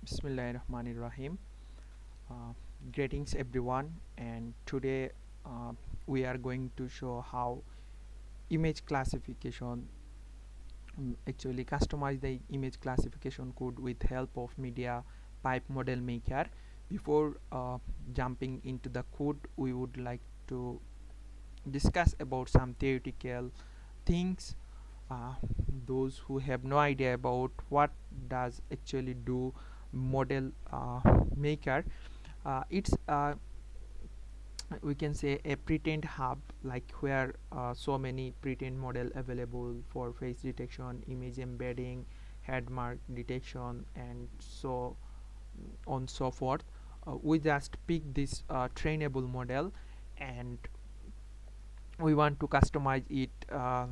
Bismillahirrahmanirrahim. Uh, Greetings everyone, and today we are going to show how image classification actually customize the image classification code with help of MediaPipe model maker. Before jumping into the code, we would like to discuss about some theoretical things. uh, those who have no idea about what does actually do model maker, it's we can say a pretend hub, like where so many pretend model available for face detection, image embedding, head mark detection, and so on so forth. We just pick this trainable model, and we want to customize it,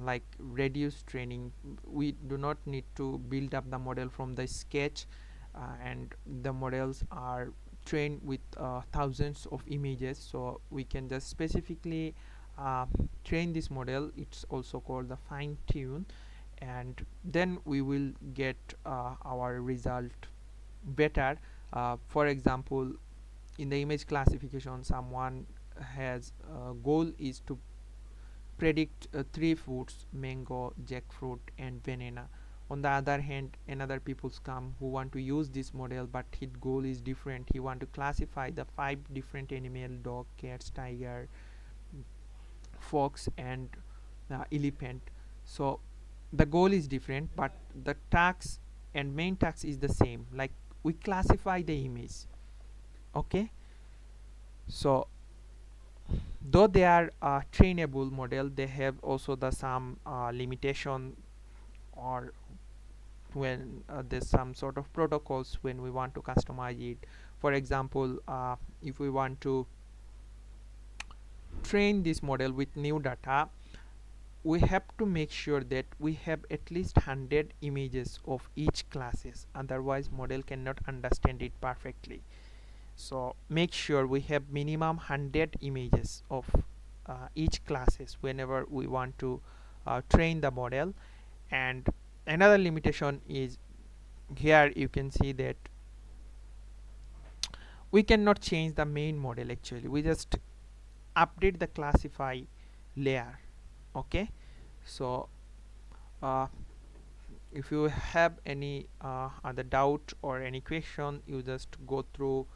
like reduce training. We do not need to build up the model from the sketch, and the models are trained with thousands of images, so we can just specifically uh, train this model. It's also called the fine tune, and then we will get our result better. For example, in the image classification, someone has goal is to predict three foods: mango, jackfruit, and banana. On the other hand, another people's come who want to use this model, but his goal is different. He want to classify the five different animal: dog, cats, tiger, fox, and elephant. So the goal is different, but the task and main task is the same, like we classify the image. Okay, so though they are trainable model, they have also the some limitation, or when there's some sort of protocols when we want to customize it. For example, if we want to train this model with new data, we have to make sure that we have at least 100 images of each classes, otherwise model cannot understand it perfectly. So make sure we have minimum 100 images of each classes whenever we want to train the model. And another limitation is, here you can see that we cannot change the main model. Actually, we just update the classify layer. Okay, so uh, if you have any other doubt or any question, you just go through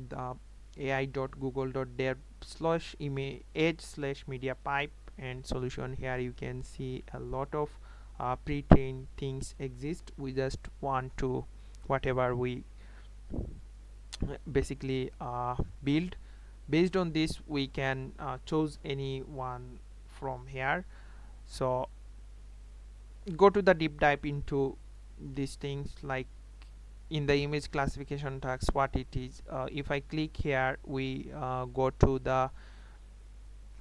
the ai.google.dev slash image slash media pipe and solution. Here you can see a lot of pre-trained things exist. We just want to whatever we basically build. Based on this, we can choose any one from here. So go to the deep dive into these things, like in the image classification tags, what it is. If I click here, we go to the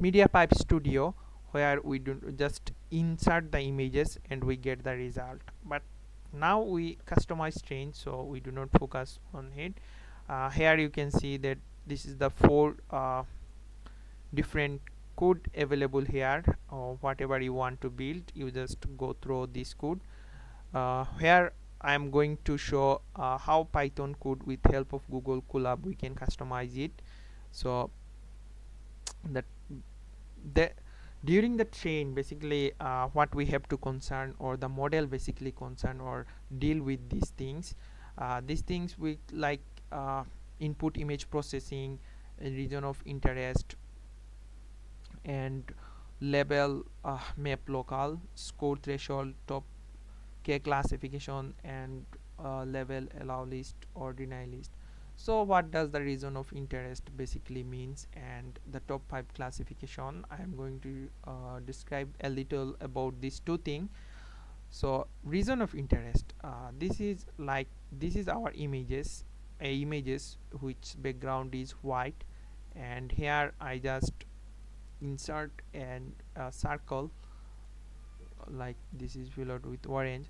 MediaPipe Studio, where we do just insert the images and we get the result. But now we customize change, so we do not focus on it. Here you can see that this is the four different code available here. Whatever you want to build, you just go through this code. Here I am going to show how Python code with help of Google Colab we can customize it. So that the during the train, basically what we have to concern, or the model basically concern or deal with these things with, like input image processing, region of interest, and label, map local, score threshold, top k classification, and level, allow list or deny list. So what does the region of interest basically means, and the top 5 classification? I am going to describe a little about these two things. So region of interest, this is our images which background is white, and here I just insert an circle, like this is filled with orange.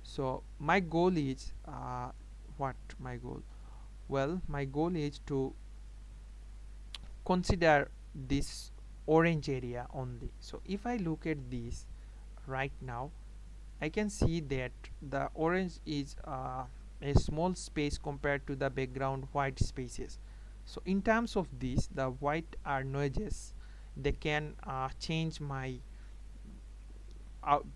So my goal is what my goal well my goal is to consider this orange area only. So if I look at this right now, I can see that the orange is a small space compared to the background white spaces. So in terms of this, the white are noises, they can change my out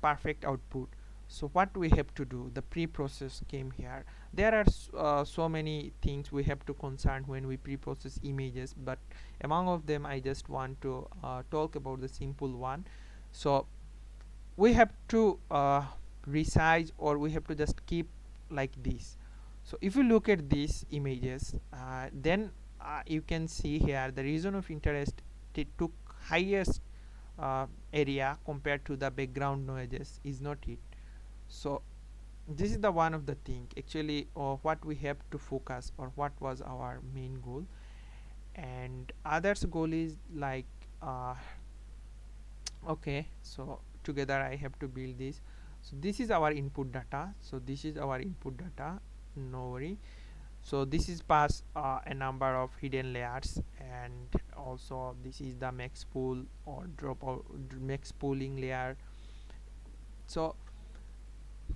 perfect output. So what we have to do, the pre-process came here. There are so many things we have to concern when we pre-process images, but among of them I just want to talk about the simple one. So we have to resize, or we have to just keep like this. So if you look at these images, then you can see here the region of interest, it took highest area compared to the background noises is not it. So this is the one of the thing actually what we have to focus, or what was our main goal. And others goal is like okay, so together I have to build this. So this is our input data, so this is our input data, no worry. So this is pass a number of hidden layers, and also this is the max pool or drop out max pooling layer. So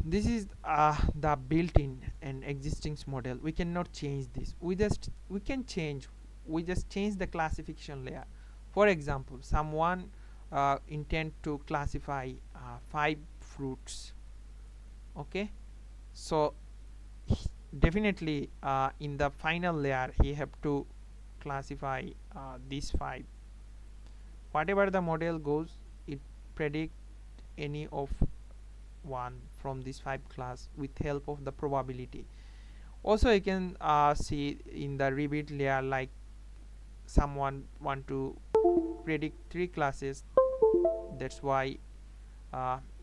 this is the built-in and existing model. We cannot change this, we just change the classification layer. For example, someone intend to classify 5 fruits, okay. So definitely in the final layer he have to classify these 5. Whatever the model goes, it predict any of one from this 5 class with help of the probability. Also you can see in the repeat layer, like someone want to predict 3 classes, that's why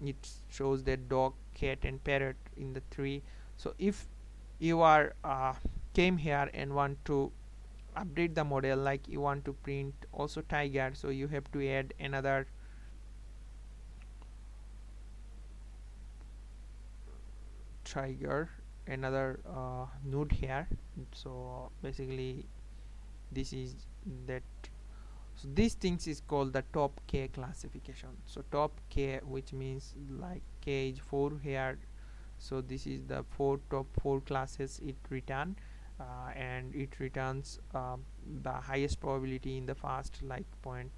it shows that dog, cat and parrot in the 3. So if you are came here and want to update the model, like you want to print also tiger, so you have to add another another node here. So basically this is that. So these things is called the top k classification. So top k, which means like k is 4 here, so this is the top 4 classes it return, and it returns the highest probability in the first, like 0.9,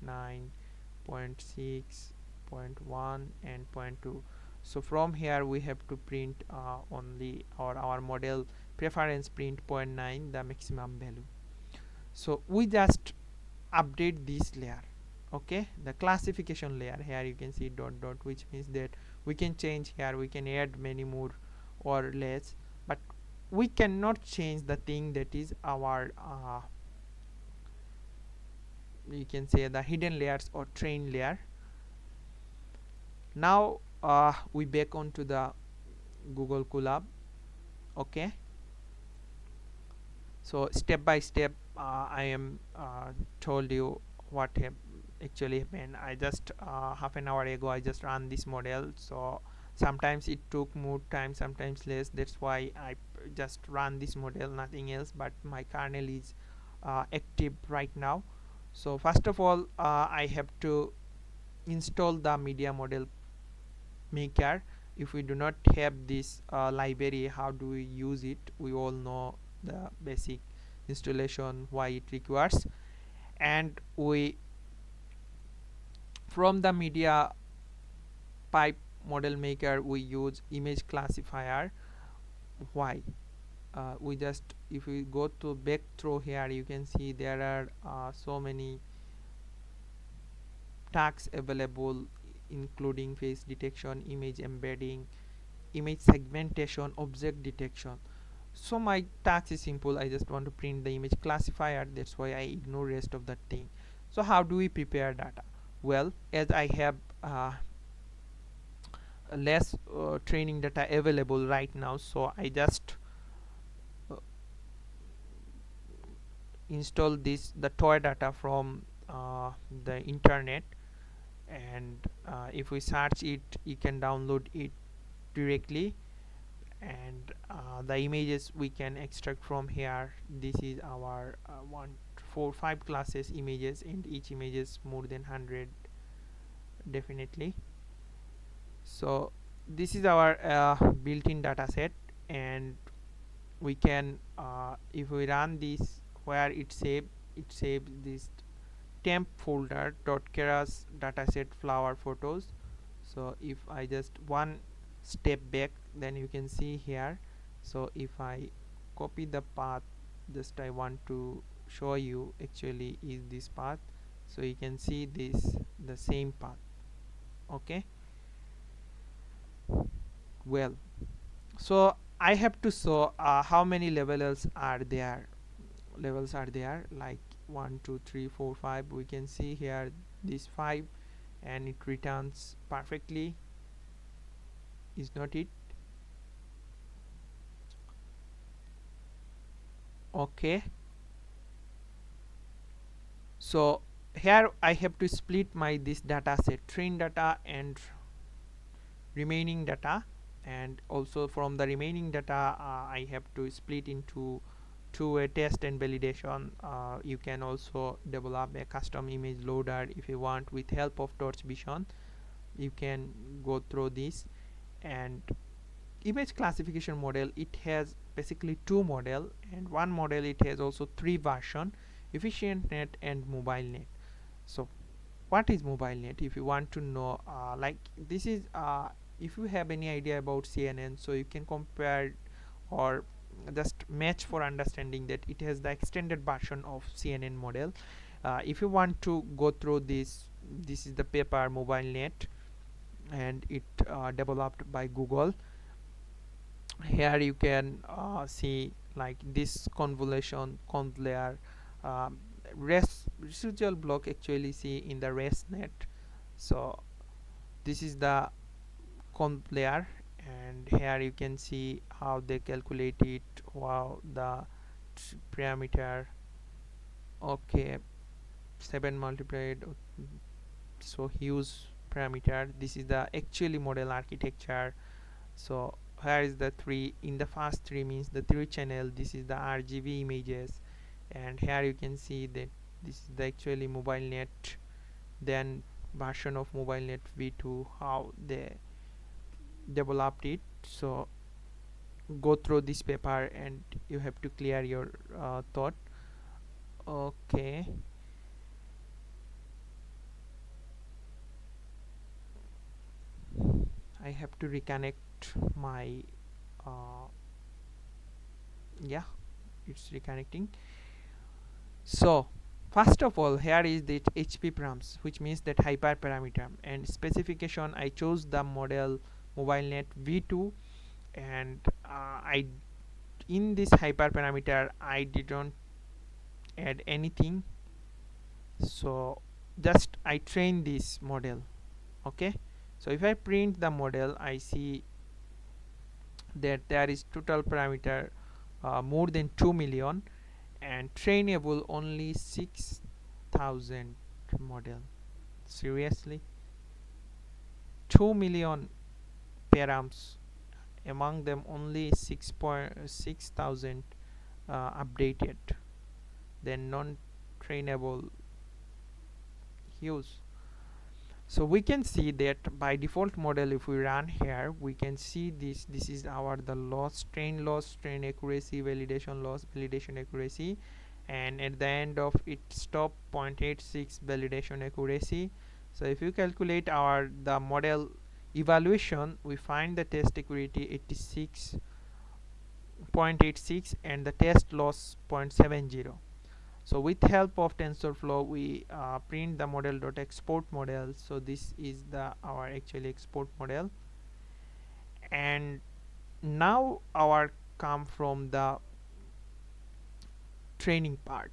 0.6, 0.1 and 0.2. So from here we have to print only, or our model preference print 0.9, the maximum value. So we just update this layer, okay, the classification layer. Here you can see dot dot, which means that we can change here, we can add many more or less, but we cannot change the thing that is our you can say the hidden layers or train layer. Now we back onto the Google Colab, okay. So step by step I am told you what have actually happened. I just half an hour ago I just ran this model, so sometimes it took more time, sometimes less, that's why I just run this model, nothing else. But my kernel is active right now. So first of all I have to install the media model maker. If we do not have this library, how do we use it? We all know the basic installation, why it requires. And we from the media pipe model maker we use image classifier. Why? We just, if we go to back through here, you can see there are so many tags available, including face detection, image embedding, image segmentation, object detection. So my task is simple, I just want to print the image classifier, that's why I ignore rest of that thing. So how do we prepare data? Well, as I have less training data available right now, so I just install the toy data from the internet, and if we search it, you can download it directly. And the images we can extract from here. This is our 1 4 5 classes images, and each image is more than 100 definitely. So this is our built-in data set, and we can if we run this, where it saves this temp folder .keras dataset flower photos. So if I just one step back, then you can see here. So if I copy the path, just I want to show you actually is this path. So you can see this the same path. Okay, well, so I have to show how many levels are there, like 1 2 3 4 5. We can see here this 5, and it returns perfectly, is not it? Okay, so here I have to split my this data set, train data and remaining data, and also from the remaining data I have to split into a test and validation. You can also develop a custom image loader if you want with help of torch vision. You can go through this. And image classification model, it has basically two model, and one model it has also three version: EfficientNet and MobileNet. So what is MobileNet? If you want to know, like this is if you have any idea about CNN, so you can compare or just match for understanding that it has the extended version of CNN model. If you want to go through this, this is the paper MobileNet, and it developed by Google. Here you can see like this convolution conv layer, residual block actually see in the ResNet. So this is the conv layer, and here you can see how they calculate it. Wow, the parameter. Okay, 7 multiplied, so huge parameter. This is the actually model architecture. So here is the three, in the first three means the 3 channel. This is the RGB images, and here you can see that this is the actually MobileNet, then version of MobileNet v2, how they developed it. So go through this paper and you have to clear your thought. Okay, I have to reconnect my yeah, it's reconnecting. So first of all, here is the HP params, which means that hyperparameter, and specification I chose the model MobileNet v2, and I in this hyperparameter I didn't add anything. So just I train this model. Okay, so if I print the model, I see that there is total parameter more than 2 million, and trainable only 6,000 model. Seriously, 2 million params, among them only 6,000 updated, then non-trainable. Huge. So we can see that by default model, if we run here, we can see this is our the loss, train accuracy, validation loss, validation accuracy, and at the end of it stop 0.86 validation accuracy. So if you calculate our the model evaluation, we find the test accuracy 86.86 and the test loss 0.70. So with help of TensorFlow, we print the model.export model. So this is the our actually export model, and now our come from the training part.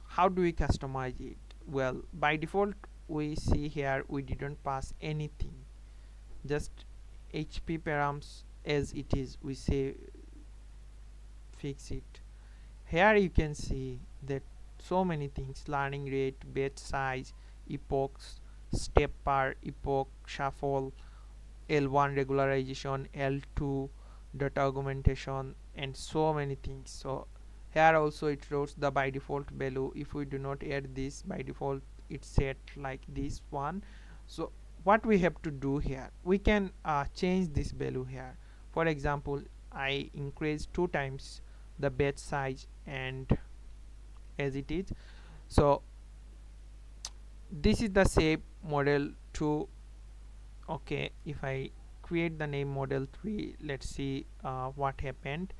How do we customize it? Well, by default we see here we didn't pass anything, just HP params as it is, we say fix it. Here you can see that so many things: learning rate, batch size, epochs, step per epoch, shuffle, L1 regularization, L2 data augmentation, and so many things. So here also it shows the by default value. If we do not add this, by default it's set like this one. So what we have to do here, we can change this value here. For example, I increase 2 times the batch size and as it is. So this is the shape model 2. Okay, if I create the name model 3, let's see what happened,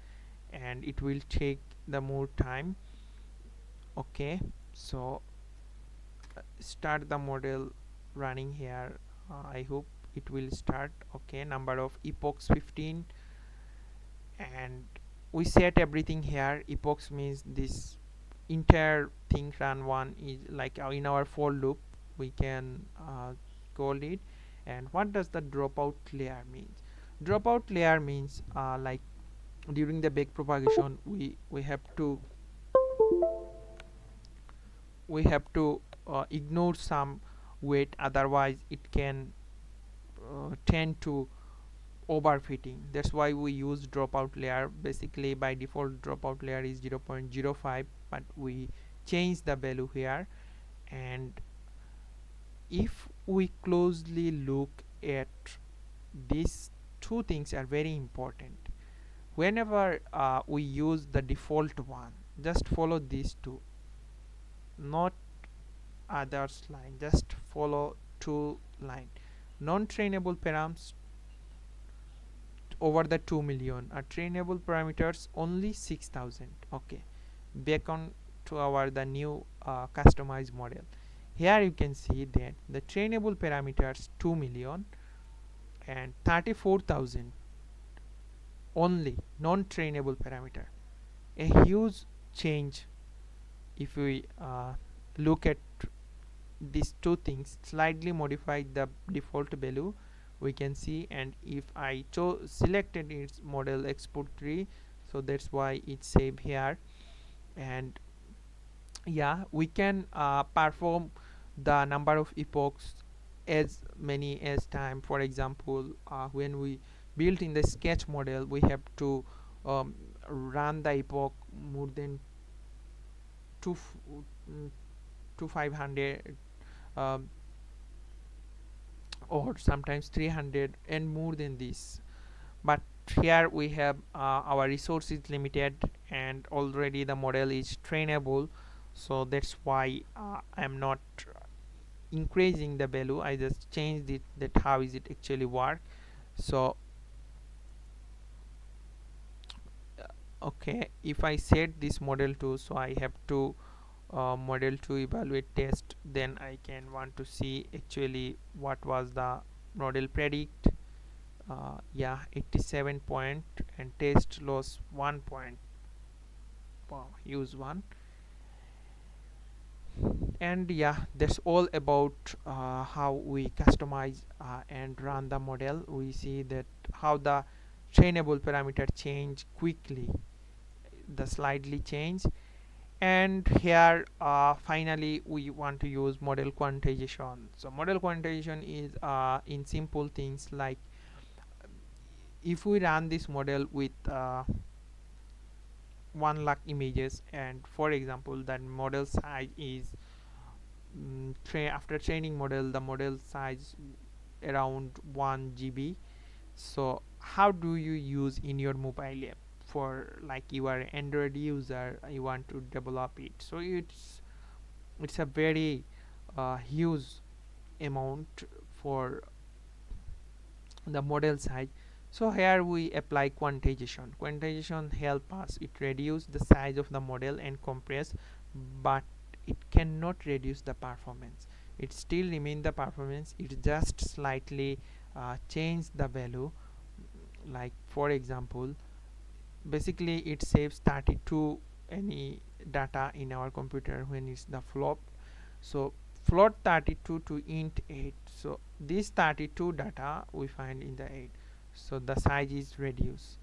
and it will take the more time. Okay, so start the model running here. I hope it will start. Okay, number of epochs 15, and we set everything here. Epochs means this entire thing run one is like in our for loop we can call it. And what does the dropout layer means? Dropout layer means like during the back propagation we have to ignore some weight, otherwise it can tend to overfitting. That's why we use dropout layer. Basically by default dropout layer is 0.05, but we change the value here. And if we closely look at these two things are very important. Whenever we use the default one, just follow these two, not others line, just follow two line. Non-trainable params over the 2 million are trainable parameters only 6,000. Okay, back on to our the new customized model. Here you can see that the trainable parameters 2 million and 34,000 only non-trainable parameter. A huge change if we look at these two things. Slightly modify the default value we can see, and if I selected its model export 3, so that's why it's saved here. And yeah, we can perform the number of epochs as many as time. For example, when we built in the sketch model, we have to run the epoch more than 2 to 500 um, or sometimes 300 and more than this. But here we have our resource is limited and already the model is trainable, so that's why I'm not increasing the value. I just changed it, that how is it actually work. So okay, if I set this model to, so I have to model to evaluate test, then I can want to see actually what was the model predict. Yeah, 87 point and test loss 1 point. Wow, use 1. And yeah, that's all about how we customize and run the model. We see that how the trainable parameter change quickly, the slightly change. And here finally we want to use model quantization. So model quantization is in simple things like if we run this model with 1 lakh images, and for example that model size is after training model the model size around 1 GB. So how do you use in your mobile app? For like you are an Android user, you want to develop it, so it's a very huge amount for the model size. So here we apply quantization. Quantization help us, it reduce the size of the model and compress, but it cannot reduce the performance. It still remain the performance, it just slightly change the value. Like for example, basically it saves 32 any data in our computer when it's the flop. So float 32 to int 8, so this 32 data we find in the 8, so the size is reduced.